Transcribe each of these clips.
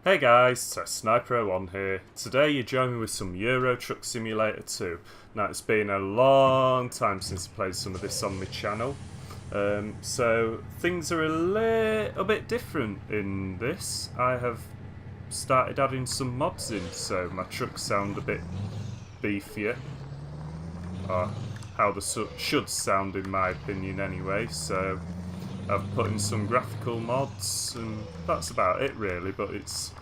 Hey guys, so Sniper01 here. Today you join me with some Euro Truck Simulator 2. Now it's been a long time since I played some of this on my channel. So things are a little bit different in this. I have started adding some mods in, so my trucks sound a bit beefier. Or how they should sound in my opinion anyway, so I've put in some graphical mods and that's about it really, but it's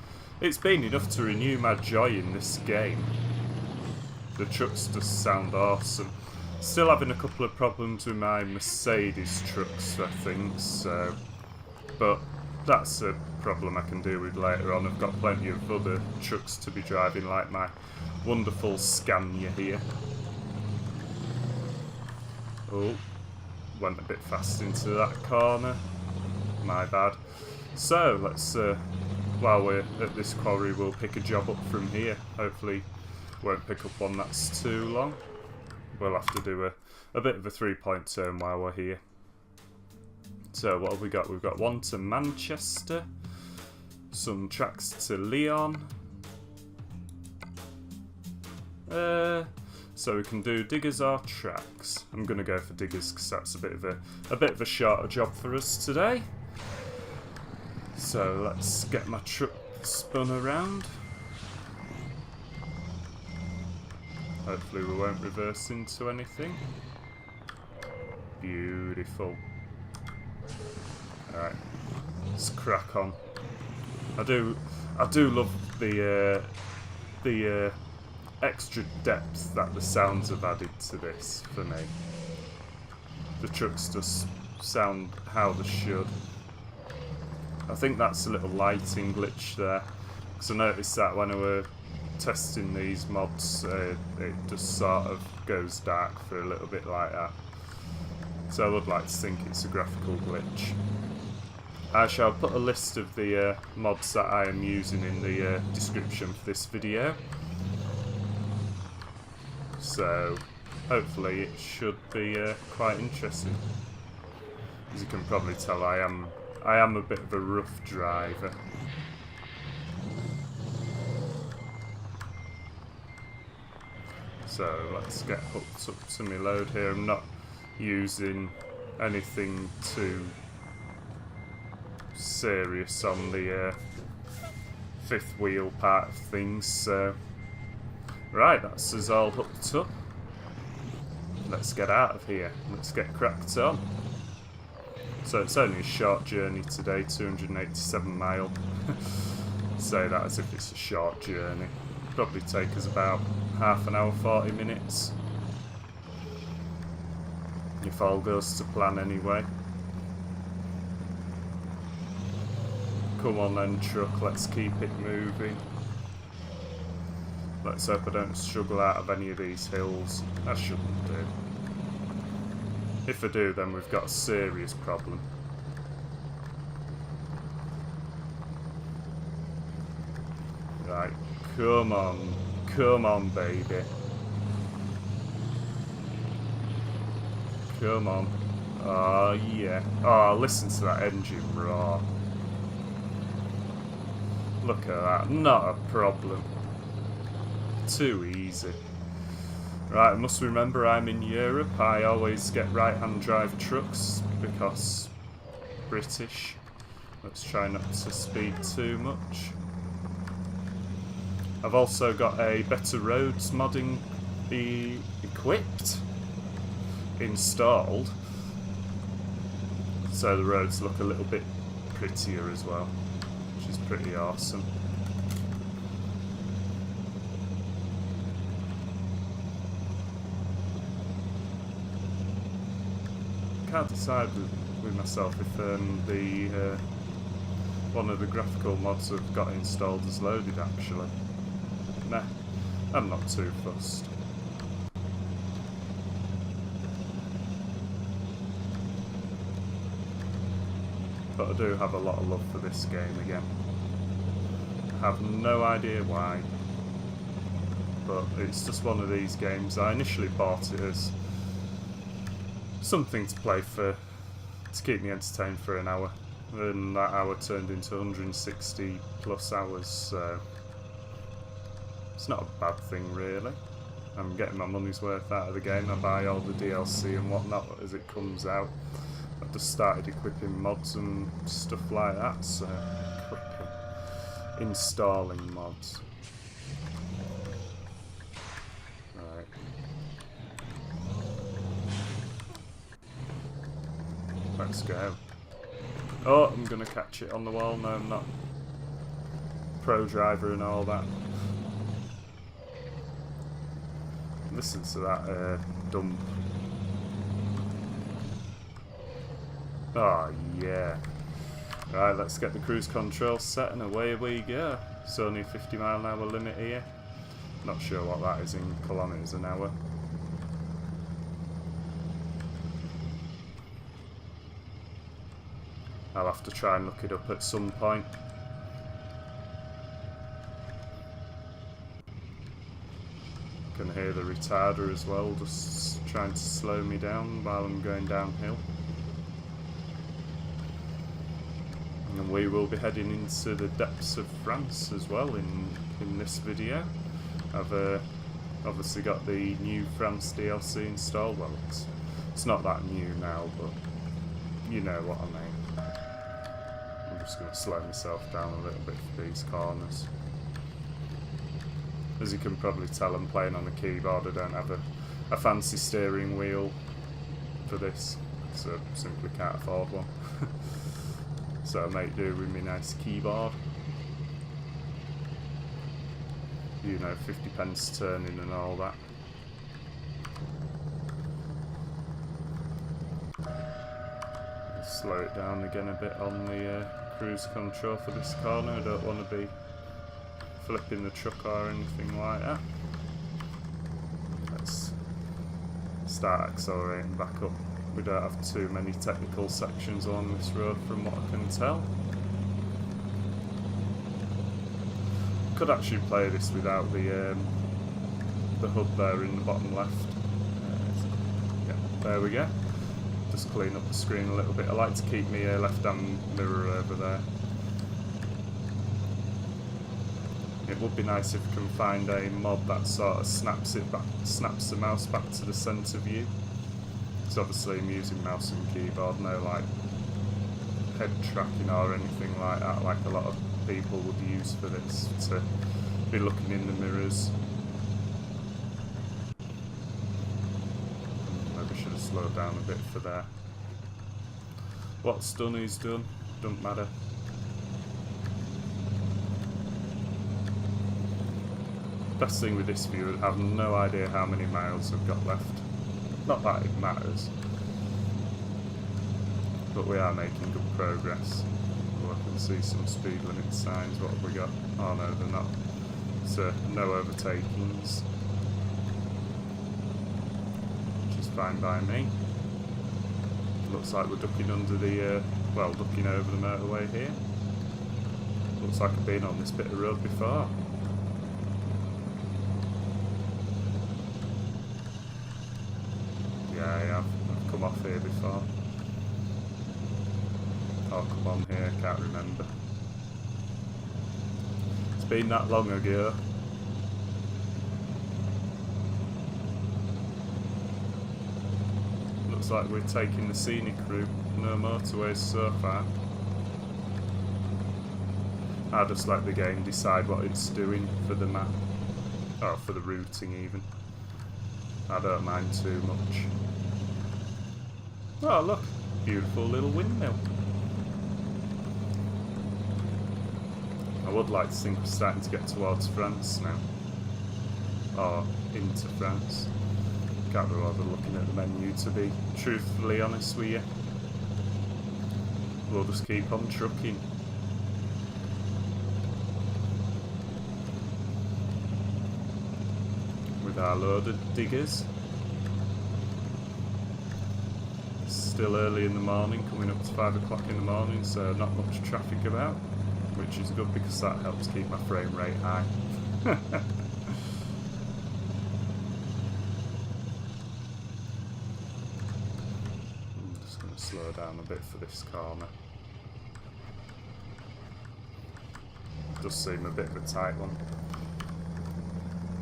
been enough to renew my joy in this game. The trucks just sound awesome. Still having a couple of problems with my Mercedes trucks, I think, so, but that's a problem I can deal with later on. I've got plenty of other trucks to be driving, like my wonderful Scania here. Oh, went a bit fast into that corner, my bad. So let's while we're at this quarry, we'll pick a job up from here. Hopefully won't pick up one that's too long. We'll have to do a bit of a 3-point turn while we're here. So what have we got? We've got one to Manchester, some tracks to Lyon, so we can do diggers or tracks. I'm going to go for diggers because that's a bit of a shorter job for us today. So let's get my truck spun around. Hopefully we won't reverse into anything. Beautiful. Alright, let's crack on. I do love the extra depth that the sounds have added to this for me. The trucks just sound how they should. I think that's a little lighting glitch there, because I noticed that when I were testing these mods, it just sort of goes dark for a little bit like that. So I would like to think it's a graphical glitch. I shall put a list of the mods that I am using in the description for this video. So hopefully it should be quite interesting. As you can probably tell, I am a bit of a rough driver. So let's get hooked up to my load here. I'm not using anything too serious on the fifth wheel part of things, so right, that's us all hooked up. Let's get out of here. Let's get cracked on. So it's only a short journey today, 287 mile. Say that as if it's a short journey. Probably take us about half an hour, 40 minutes. If all goes to plan anyway. Come on then, truck, let's keep it moving. Let's hope I don't struggle out of any of these hills. I shouldn't do. If I do, then we've got a serious problem. Right, come on baby. Come on. Oh yeah. Oh, listen to that engine roar. Look at that, not a problem. Too easy. Right, I must remember I'm in Europe. I always get right-hand drive trucks because British. Let's try not to speed too much. I've also got a Better Roads modding installed, so the roads look a little bit prettier as well, which is pretty awesome. Can't decide with myself if one of the graphical mods I've got installed is loaded actually. Nah, I'm not too fussed. But I do have a lot of love for this game again. I have no idea why, but it's just one of these games. I initially bought it as something to play to keep me entertained for an hour. and that hour turned into 160 plus hours, so it's not a bad thing really. I'm getting my money's worth out of the game. I buy all the DLC and whatnot as it comes out. I've just started equipping mods and stuff like that, so installing mods. Right. Let's go. Oh, I'm gonna catch it on the wall. No, I'm not. Pro driver and all that. Listen to that dump. Oh yeah. Right, let's get the cruise control set and away we go. It's only a 50-mile-an-hour limit here. Not sure what that is in kilometres an hour. I'll have to try and look it up at some point. Can hear the retarder as well, just trying to slow me down while I'm going downhill. And we will be heading into the depths of France as well in this video. I've obviously got the new France DLC installed. Well, it's not that new now, but you know what I mean. I'm just going to slow myself down a little bit for these corners. As you can probably tell, I'm playing on the keyboard. I don't have a fancy steering wheel for this, so I simply can't afford one. So I make do with my nice keyboard. You know, 50 pence turning and all that. Slow it down again a bit on the cruise control for this corner. I don't want to be flipping the truck or anything like that. Let's start accelerating back up. We don't have too many technical sections along this road from what I can tell. Could actually play this without the HUD there in the bottom left. Yeah, there we go. Just clean up the screen a little bit. I like to keep my left hand mirror over there. It would be nice if you can find a mod that sort of snaps the mouse back to the centre view. Because obviously I'm using mouse and keyboard, no like head tracking or anything like that, like a lot of people would use for this, to be looking in the mirrors. Maybe should have slowed down a bit for there. What's done is done, don't matter. Best thing with this view, I have no idea how many miles I've got left. Not that it matters, but we are making good progress. Oh, I can see some speed limit signs. What have we got? Oh no, they're not. So no overtakings, which is fine by me. Looks like we're ducking under the, well, ducking over the motorway here. Looks like I've been on this bit of road before. Yeah, I have. I've come off here before. Oh, come on here, I can't remember. It's been that long ago. Looks like we're taking the scenic route. No motorways so far. I just let the game decide what it's doing for the map. Or for the routing even. I don't mind too much. Oh look, beautiful little windmill. I would like to think we're starting to get towards France now. Or into France. Can't be bothered looking at the menu, to be truthfully honest with you. We'll just keep on trucking. With our loaded diggers. Still early in the morning, coming up to 5 o'clock in the morning, so not much traffic about, which is good because that helps keep my frame rate high. I'm just going to slow down a bit for this corner. does seem a bit of a tight one.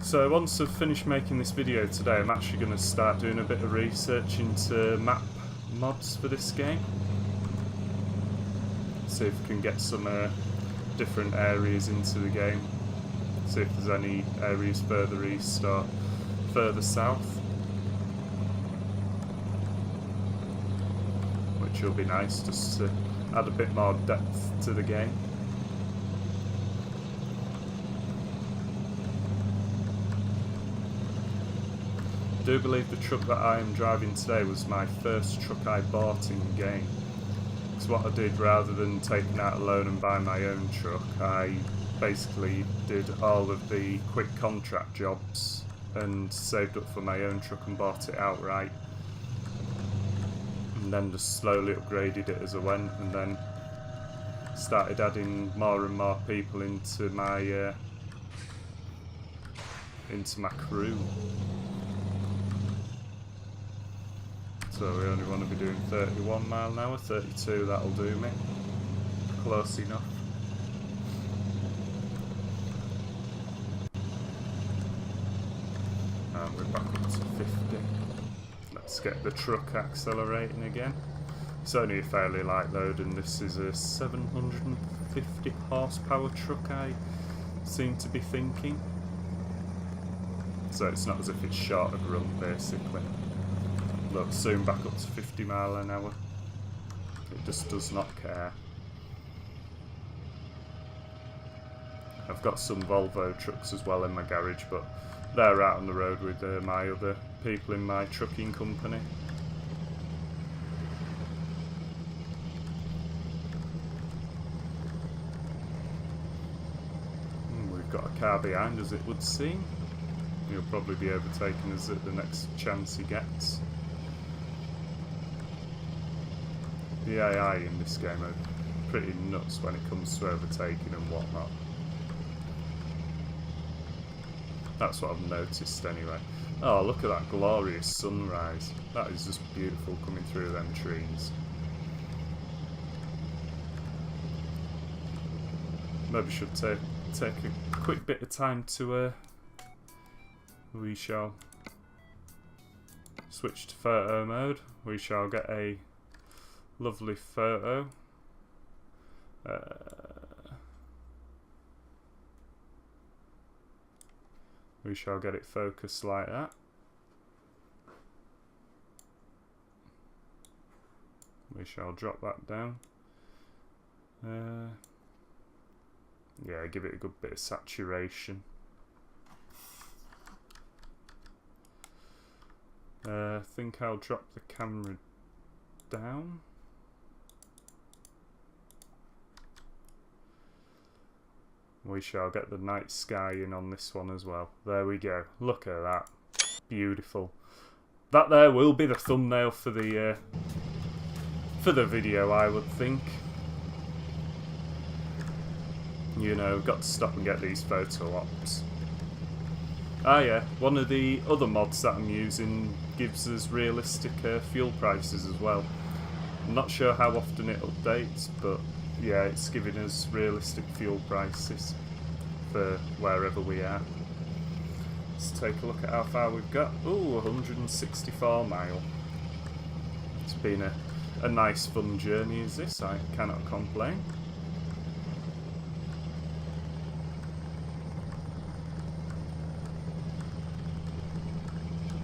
So once I've finished making this video today, I'm actually going to start doing a bit of research into map mods for this game. See if we can get some different areas into the game. See if there's any areas further east or further south. Which will be nice just to add a bit more depth to the game. I do believe the truck that I am driving today was my first truck I bought in the game. Because what I did, rather than taking out a loan and buying my own truck, I basically did all of the quick contract jobs and saved up for my own truck and bought it outright. And then just slowly upgraded it as I went, and then started adding more and more people into my crew. So we only want to be doing 31 mile an hour, 32, that'll do me. Close enough. And we're back up to 50. Let's get the truck accelerating again. It's only a fairly light load, and this is a 750 horsepower truck, I seem to be thinking. So it's not as if it's short of grunt, basically. Look, soon back up to 50 mile an hour. It just does not care. I've got some Volvo trucks as well in my garage, but they're out on the road with my other people in my trucking company. We've got a car behind us, it would seem. He'll probably be overtaking us at the next chance he gets. The AI in this game are pretty nuts when it comes to overtaking and whatnot. That's what I've noticed anyway. Oh, look at that glorious sunrise. That is just beautiful coming through them trees. Maybe should take a quick bit of time to we shall switch to photo mode. We shall get a lovely photo. We shall get it focused like that. We shall drop that down. Yeah, give it a good bit of saturation. I think I'll drop the camera down. We shall get the night sky in on this one as well. There we go. Look at that. Beautiful. That there will be the thumbnail for the video, I would think. You know, got to stop and get these photo ops. Ah yeah, one of the other mods that I'm using gives us realistic fuel prices as well. I'm not sure how often it updates, but yeah, it's giving us realistic fuel prices for wherever we are. Let's take a look at how far we've got. Ooh, 164 mile. It's been a nice fun journey is this, I cannot complain.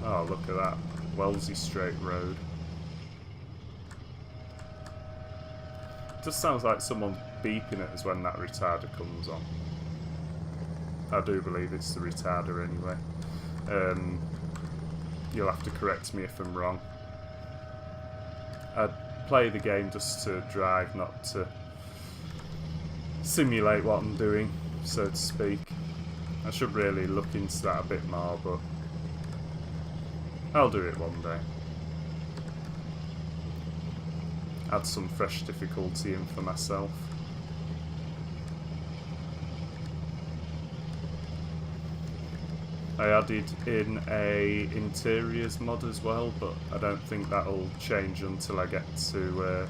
Oh, look at that. Wellesley Straight Road. Just sounds like someone beeping at us when that retarder comes on. I do believe it's the retarder anyway. You'll have to correct me if I'm wrong. I'd play the game just to drive, not to simulate what I'm doing, so to speak. I should really look into that a bit more, but I'll do it one day. Add some fresh difficulty in for myself. I added in a interiors mod as well, but I don't think that'll change until I get to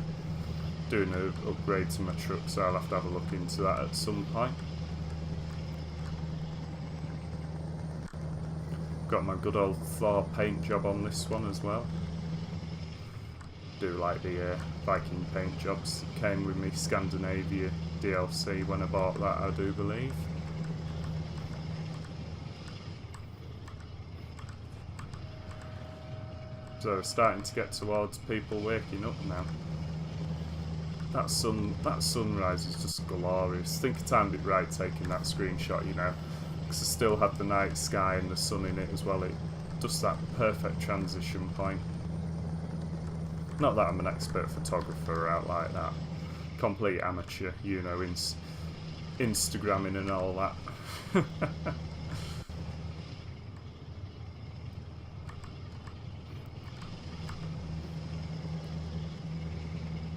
doing an upgrade to my truck, so I'll have to have a look into that at some point. got my good old Thor paint job on this one as well. Do like the Viking paint jobs. It came with me Scandinavia DLC when I bought that, I do believe. So starting to get towards people waking up now. That sunrise is just glorious. Think I timed it right taking that screenshot, you know, because I still had the night sky and the sun in it as well. It just that perfect transition point. Not that I'm an expert photographer out like that. Complete amateur, you know, Instagramming and all that.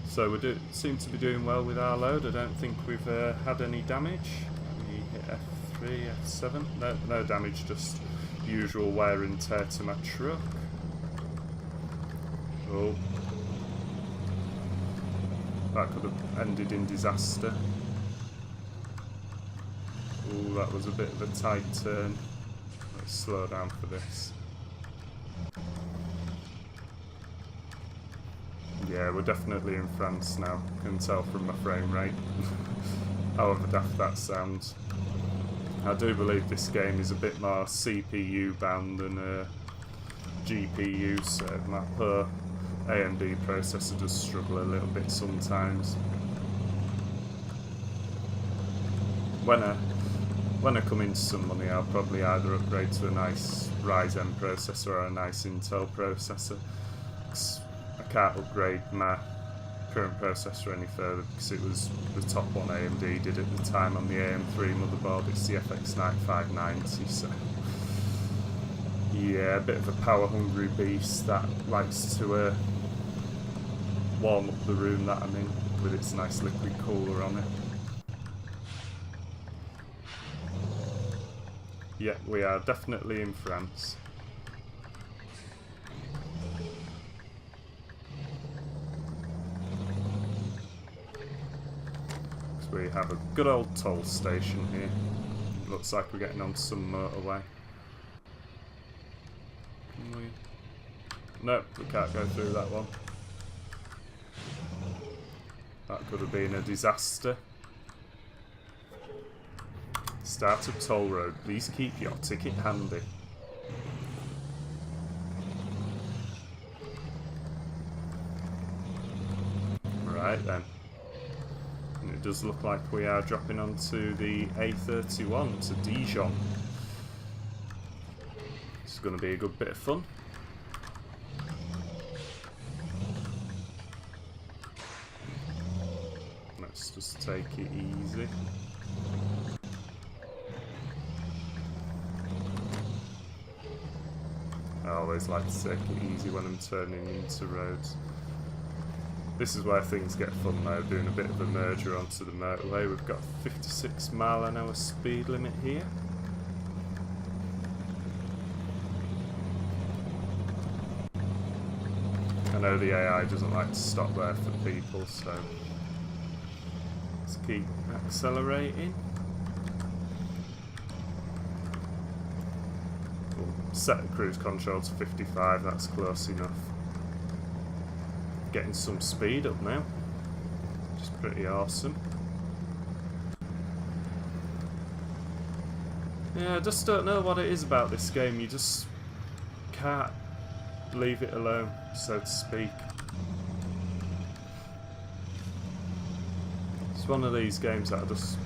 So we seem to be doing well with our load. I don't think we've had any damage. Let me hit F3, F7. No damage, just usual wear and tear to my truck. Oh. That could have ended in disaster. Oh, that was a bit of a tight turn. Let's slow down for this. Yeah, we're definitely in France now. Can tell from my frame rate. However daft that sounds. I do believe this game is a bit more CPU bound than GPU, so my poor AMD processor does struggle a little bit sometimes. When I come into some money, I'll probably either upgrade to a nice Ryzen processor or a nice Intel processor. I can't upgrade my current processor any further because it was the top one AMD did at the time on the AM3 motherboard. It's the FX 9590, so yeah, a bit of a power hungry beast that likes to warm up the room that I'm in with its nice liquid cooler on it. Yeah, we are definitely in France. We have a good old toll station here. Looks like we're getting onto some motorway. Can we? Nope, we can't go through that one. That could have been a disaster. Start of toll road. Please keep your ticket handy. Right then. It does look like we are dropping onto the A31 to Dijon. This is going to be a good bit of fun. Let's just take it easy. I always like to take it easy when I'm turning into roads. This is where things get fun now, doing a bit of a merger onto the motorway. We've got 56 mph speed limit here. I know the AI doesn't like to stop there for people, so let's keep accelerating. We'll set the cruise control to 55, that's close enough. Getting some speed up now, which is pretty awesome. Yeah, I just don't know what it is about this game. You just can't leave it alone, so to speak. It's one of these games that I just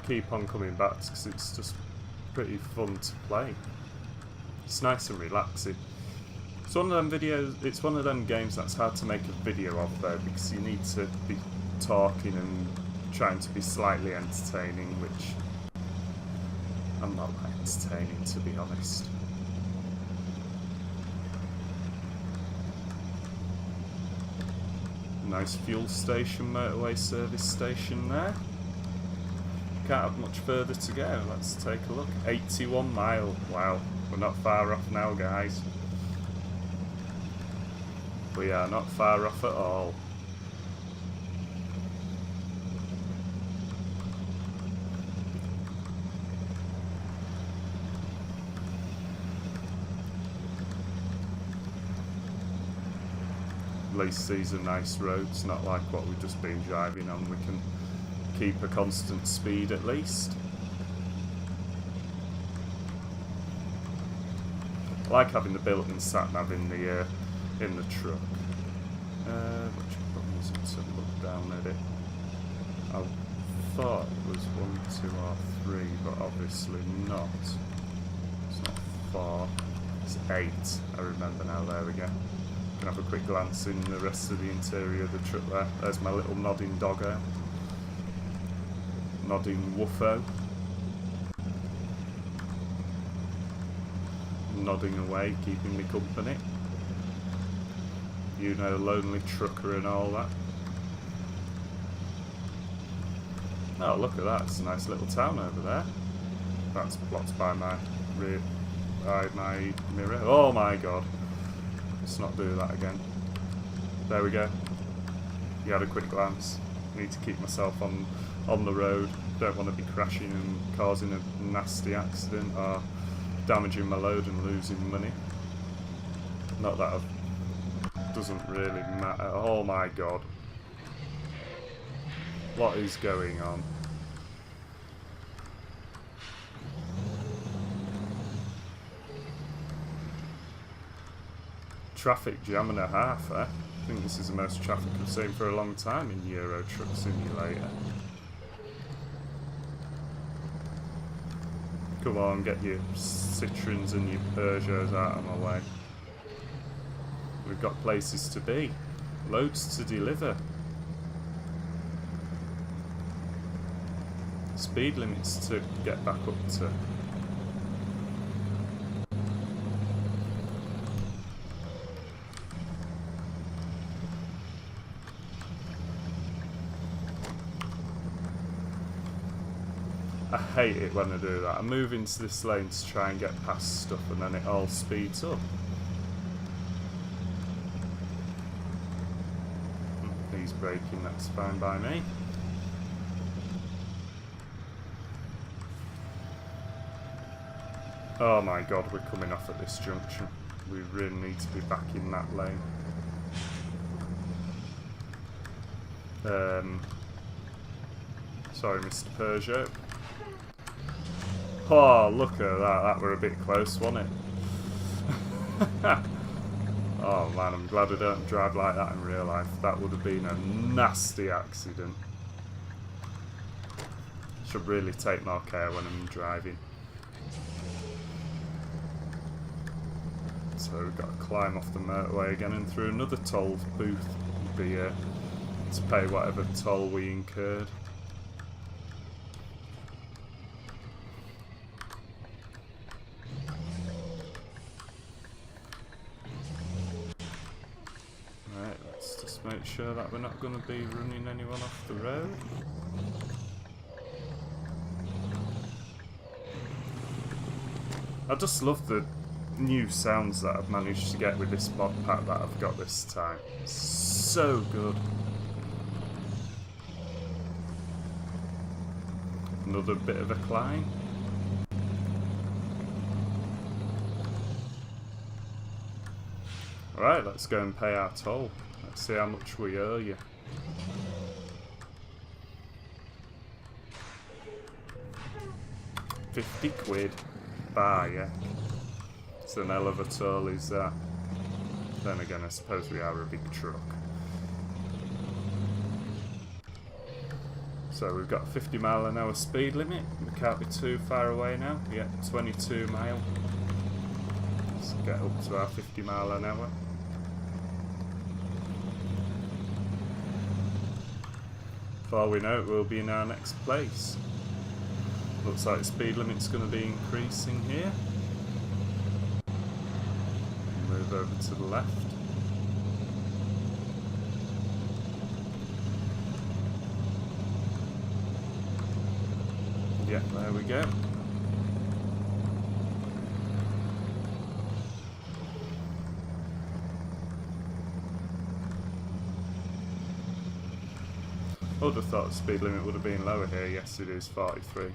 keep on coming back to because it's just pretty fun to play. It's nice and relaxing. It's one of them it's one of them games that's hard to make a video of though, because you need to be talking and trying to be slightly entertaining, which I'm not that entertaining, to be honest. Nice fuel station, motorway service station there. Can't have much further to go. Let's take a look. 81 mile. Wow, we're not far off now, guys. We are not far off at all. At least these are nice roads, not like what we've just been driving on. We can keep a constant speed at least. I like having the built-in sat-nav in the truck. Which button is it to look down at it? I thought it was 1, 2 or 3, but obviously not. It's not 4. It's 8. I remember now. There we go. Can have a quick glance in the rest of the interior of the truck there. There's my little nodding doggo. Nodding woofo. Nodding away, keeping me company. You know, lonely trucker and all that. Oh, look at that. It's a nice little town over there. That's blocked by my rear, by my mirror. Oh my god. Let's not do that again. There we go. You had a quick glance. Need to keep myself on the road. Don't want to be crashing and causing a nasty accident or damaging my load and losing money. Not that it doesn't really matter. Oh my god. What is going on? Traffic jam and a half, eh? I think this is the most traffic I've seen for a long time in Euro Truck Simulator. Come on, get your Citroens and your Peugeots out of my way. We've got places to be. Loads to deliver. Speed limits to get back up to. I hate it when I do that. I move into this lane to try and get past stuff and then it all speeds up. He's braking, that's fine by me. Oh my god, we're coming off at this junction. We really need to be back in that lane. Sorry, Mr. Peugeot. Oh, look at that. That were a bit close, wasn't it? Oh man, I'm glad I don't drive like that in real life. That would have been a nasty accident. Should really take more care when I'm driving. So we've got to climb off the motorway again and through another toll booth to pay whatever toll we incurred. Right, let's just make sure that we're not going to be running anyone off the road. I just love the new sounds that I've managed to get with this mod pack that I've got this time. So good. Another bit of a climb. Alright, let's go and pay our toll. Let's see how much we owe you. £50. Bye, yeah. It's an hell of a toll, is that? Then again, I suppose we are a big truck. So we've got a 50-mile-an-hour speed limit. We can't be too far away now. Yeah, 22 mile. Let's get up to our 50 mile an hour. Before we know it, we'll be in our next place. Looks like the speed limit's going to be increasing here. Move over to the left. Yeah, there we go. I would have thought the speed limit would have been lower here. Yes, it is 43.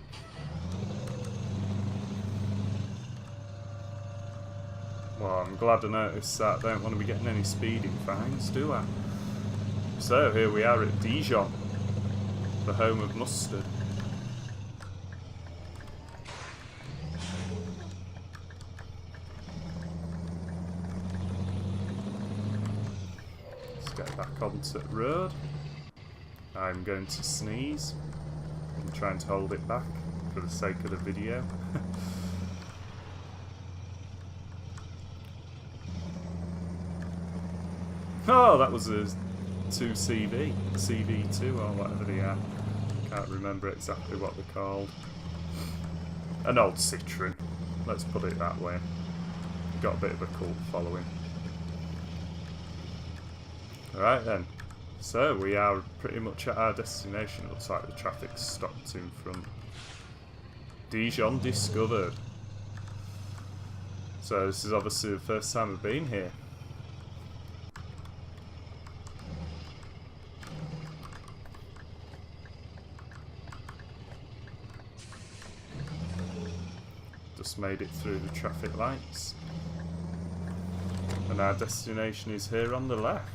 Well, I'm glad I noticed that. I don't want to be getting any speeding fines, do I? So, here we are at Dijon, the home of mustard. Let's get back onto the road. I'm going to sneeze. I'm trying to hold it back for the sake of the video. Oh, that was a 2CV, CV2 or whatever they are. Can't remember exactly what they're called. An old Citroen, let's put it that way. Got a bit of a cult following. Alright then, so we are pretty much at our destination. Looks like the traffic's stopped in front. Dijon discovered. So this is obviously the first time I've been here. Just made it through the traffic lights. And our destination is here on the left.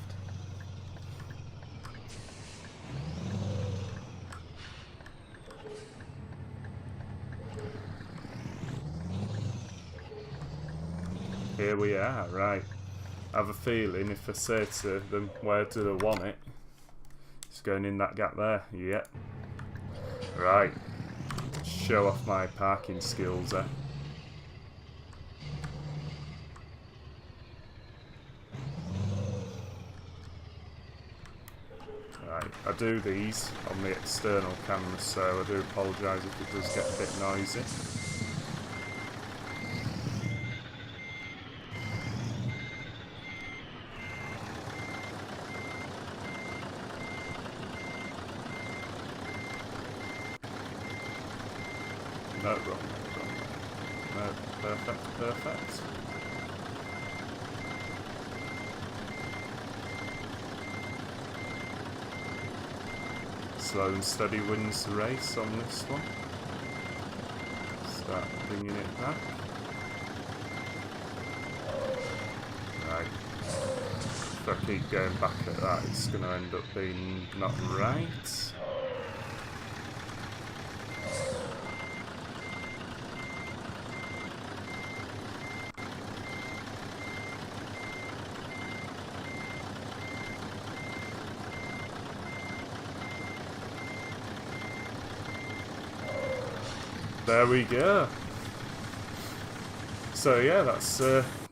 Here we are, right. I have a feeling if I say to them, where do they want it? It's going in that gap there, yep. Right. Show off my parking skills there. Right, I do these on the external camera, so I do apologise if it does get a bit noisy. No, wrong. No, perfect, perfect. Slow and steady wins the race on this one. Start bringing it back. Right. If I keep going back at that, it's going to end up being not right. There we go. So yeah, that's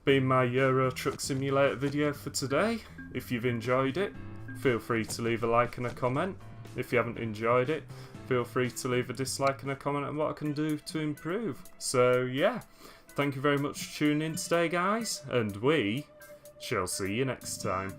been my Euro Truck Simulator video for today. If you've enjoyed it, feel free to leave a like and a comment. If you haven't enjoyed it, feel free to leave a dislike and a comment on what I can do to improve. So yeah, thank you very much for tuning in today, guys, and we shall see you next time.